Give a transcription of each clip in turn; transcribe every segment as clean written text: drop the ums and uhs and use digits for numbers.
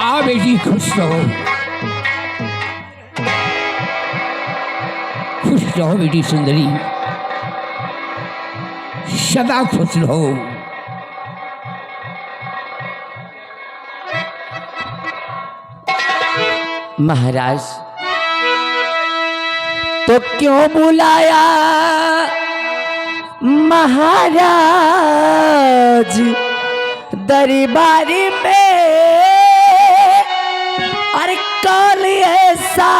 आ बेटी खुश रहो, खुश रहो बेटी सुंदरी, सदा खुश रहो। महाराज तो क्यों बुलाया महाराज दरबारी में, और कौन ऐसा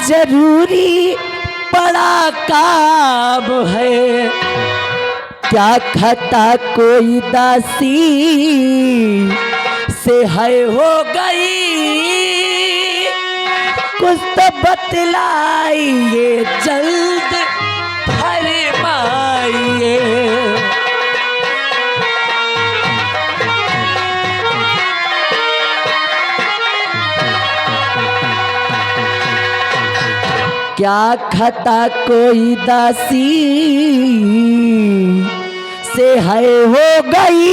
जरूरी बड़ा काम है, क्या खता कोई दासी से है हो गई, कुछ तो बतलाइए जल्द फरमाइए। क्या खता कोई दासी से है हो गई,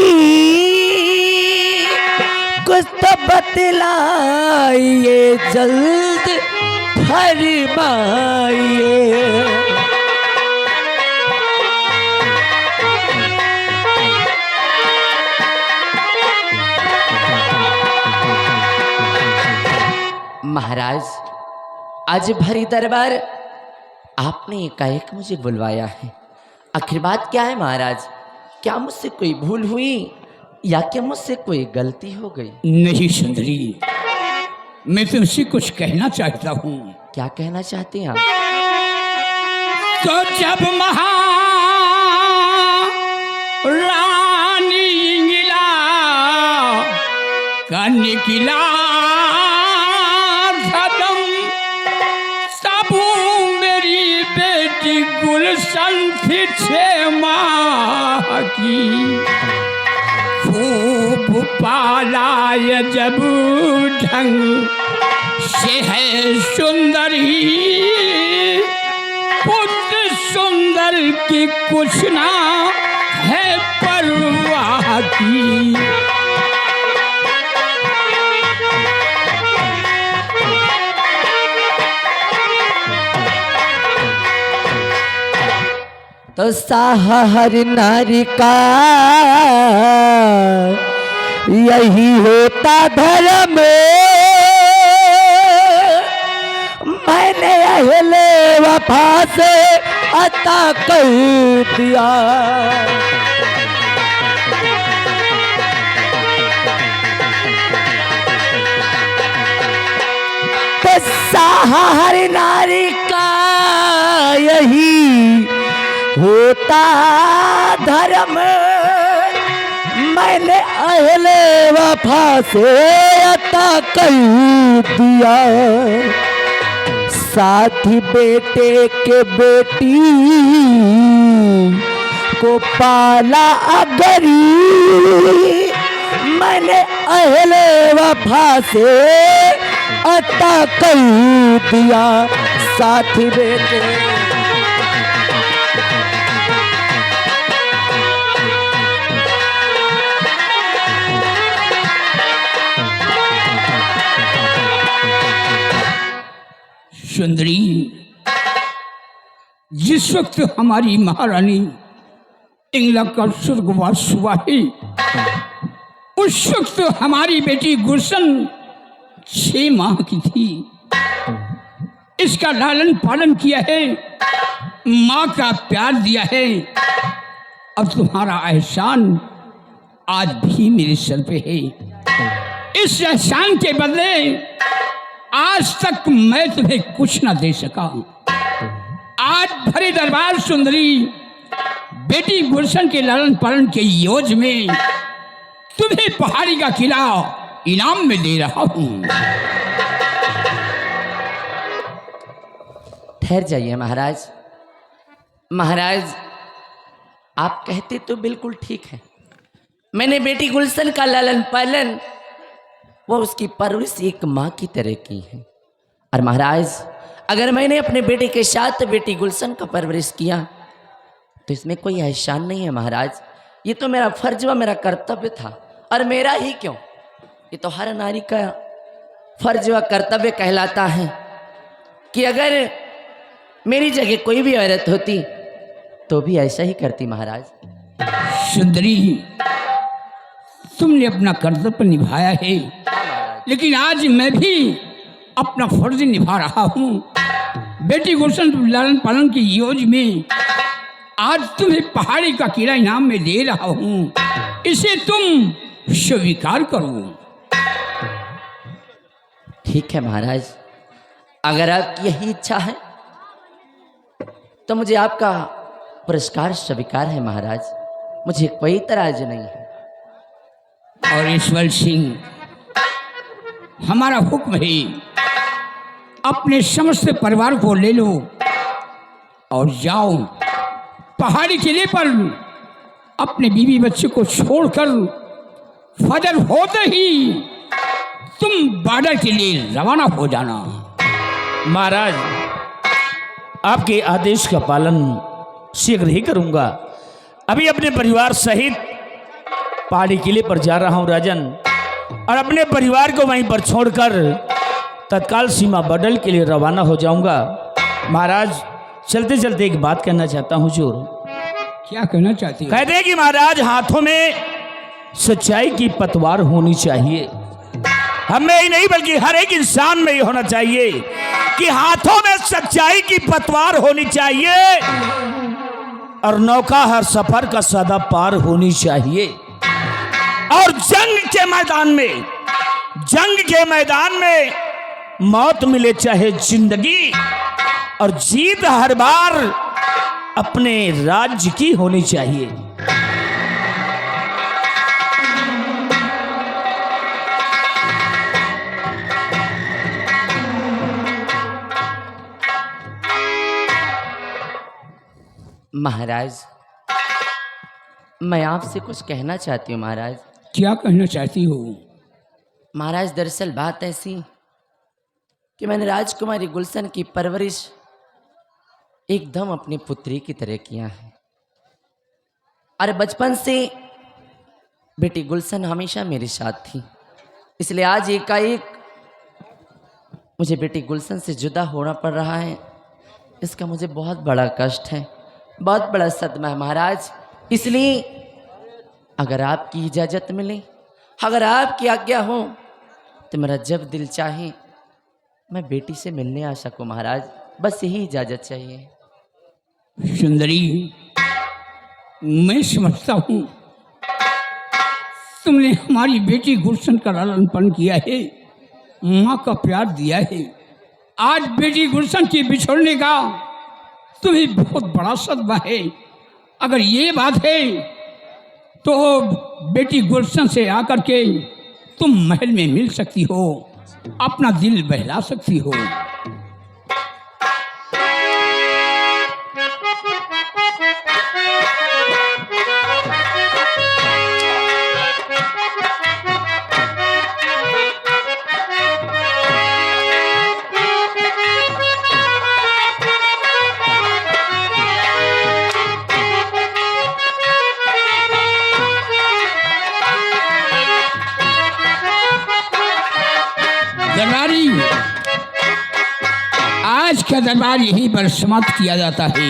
कुछ तो बतलाइए जल्द फरमाइए। महाराज आज भरी दरबार आपने एकाएक मुझे बुलवाया है, आखिर बात क्या है महाराज? क्या मुझसे कोई भूल हुई या क्या मुझसे कोई गलती हो गई? नहीं सुंदरी, मैं तुमसे कुछ कहना चाहता हूँ। क्या कहना चाहते हैं आप? तो जब महारानी इंगिला का निकला कदम, तब मेरी बेटी गुलशन थी 6 माह की, खूब पालाय जब ढंग से है सुंदरी, पुत्र सुंदर की कुछ ना है परवाह की। तो साहर नारी का यही होता धर्म, मैंने अहले वफा से अता कर दिया, तो साहर नारी का यही होता धर्म, मैंने अहले वफा से अता कर दिया, साथी बेटे के बेटी को पाला अगरी, मैंने अहले वफा से अता कर दिया, साथी बेटे। सुंदरी, जिस वक्त हमारी महारानी इंगला का स्वर्गवास हुआ है, उस वक्त हमारी बेटी गुलशन 6 माह की थी। इसका लालन पालन किया है, माँ का प्यार दिया है। अब तुम्हारा एहसान आज भी मेरे सर पे है। इस एहसान के बदले आज तक मैं तुम्हें कुछ ना दे सका। आज भरे दरबार सुंदरी बेटी गुलशन के लालन पालन के योज में तुम्हें पहाड़ी का किला इनाम में दे रहा हूं। ठहर जाइए महाराज। महाराज आप कहते तो बिल्कुल ठीक है, मैंने बेटी गुलशन का लालन पालन वो उसकी परवरिश एक माँ की तरह की है। और महाराज अगर मैंने अपने बेटे के साथ बेटी गुलशन का परवरिश किया तो इसमें कोई एहसान नहीं है महाराज। ये तो मेरा फर्ज व मेरा कर्तव्य था। और मेरा ही क्यों, ये तो हर नारी का फर्ज व कर्तव्य कहलाता है कि अगर मेरी जगह कोई भी औरत होती तो भी ऐसा ही करती महाराज। सुंदरी, तुमने अपना कर्तव्य निभाया है, लेकिन आज मैं भी अपना फर्ज निभा रहा हूँ। बेटी गुलशन लालन पालन की योज में आज तुम्हें पहाड़ी का किला इनाम में दे रहा हूँ, इसे तुम स्वीकार करो। ठीक है महाराज, अगर आपकी यही इच्छा है तो मुझे आपका पुरस्कार स्वीकार है महाराज, मुझे कोई इतराज नहीं है। और ईश्वर सिंह, हमारा हुक्म है, अपने समस्त परिवार को ले लो और जाओ पहाड़ी किले पर अपने बीवी बच्चे को छोड़कर फजर होते ही तुम बॉर्डर के लिए रवाना हो जाना। महाराज, आपके आदेश का पालन शीघ्र ही करूंगा। अभी अपने परिवार सहित पहाड़ी किले पर जा रहा हूं राजन, और अपने परिवार को वहीं पर छोड़कर तत्काल सीमा बॉर्डर के लिए रवाना हो जाऊंगा। महाराज, चलते चलते एक बात कहना चाहता हूं हुजूर। क्या कहना चाहती हो? कहते हैं कि महाराज, हाथों में सच्चाई की पतवार होनी चाहिए। हमें ही नहीं बल्कि हर एक इंसान में ही होना चाहिए कि हाथों में सच्चाई की पतवार होनी चाहिए और नौका हर सफर का सदा पार होनी चाहिए। और जंग के मैदान में मौत मिले चाहे जिंदगी, और जीत हर बार अपने राज्य की होनी चाहिए। महाराज, मैं आपसे कुछ कहना चाहती हूँ महाराज। क्या कहना चाहती हो? महाराज, दरअसल बात ऐसी कि मैंने राजकुमारी गुलशन की परवरिश एकदम अपनी पुत्री की तरह किया है, और बचपन से बेटी गुलशन हमेशा मेरे साथ थी। इसलिए आज एकाएक मुझे बेटी गुलशन से जुदा होना पड़ रहा है, इसका मुझे बहुत बड़ा कष्ट है, बहुत बड़ा सदमा है महाराज। इसलिए अगर आपकी इजाज़त मिले, अगर आपकी आज्ञा हो, तो मेरा जब दिल चाहे मैं बेटी से मिलने आ सकूं महाराज, बस यही इजाज़त चाहिए। सुंदरी, मैं समझता हूँ तुमने हमारी बेटी गुलशन का लालन पालन किया है, माँ का प्यार दिया है। आज बेटी गुलशन के बिछड़ने का तुम्हें बहुत बड़ा सदमा है। अगर ये बात है तो बेटी गुलशन से आकर के तुम महल में मिल सकती हो, अपना दिल बहला सकती हो। दरबारी, आज का दरबार यहीं पर समाप्त किया जाता है।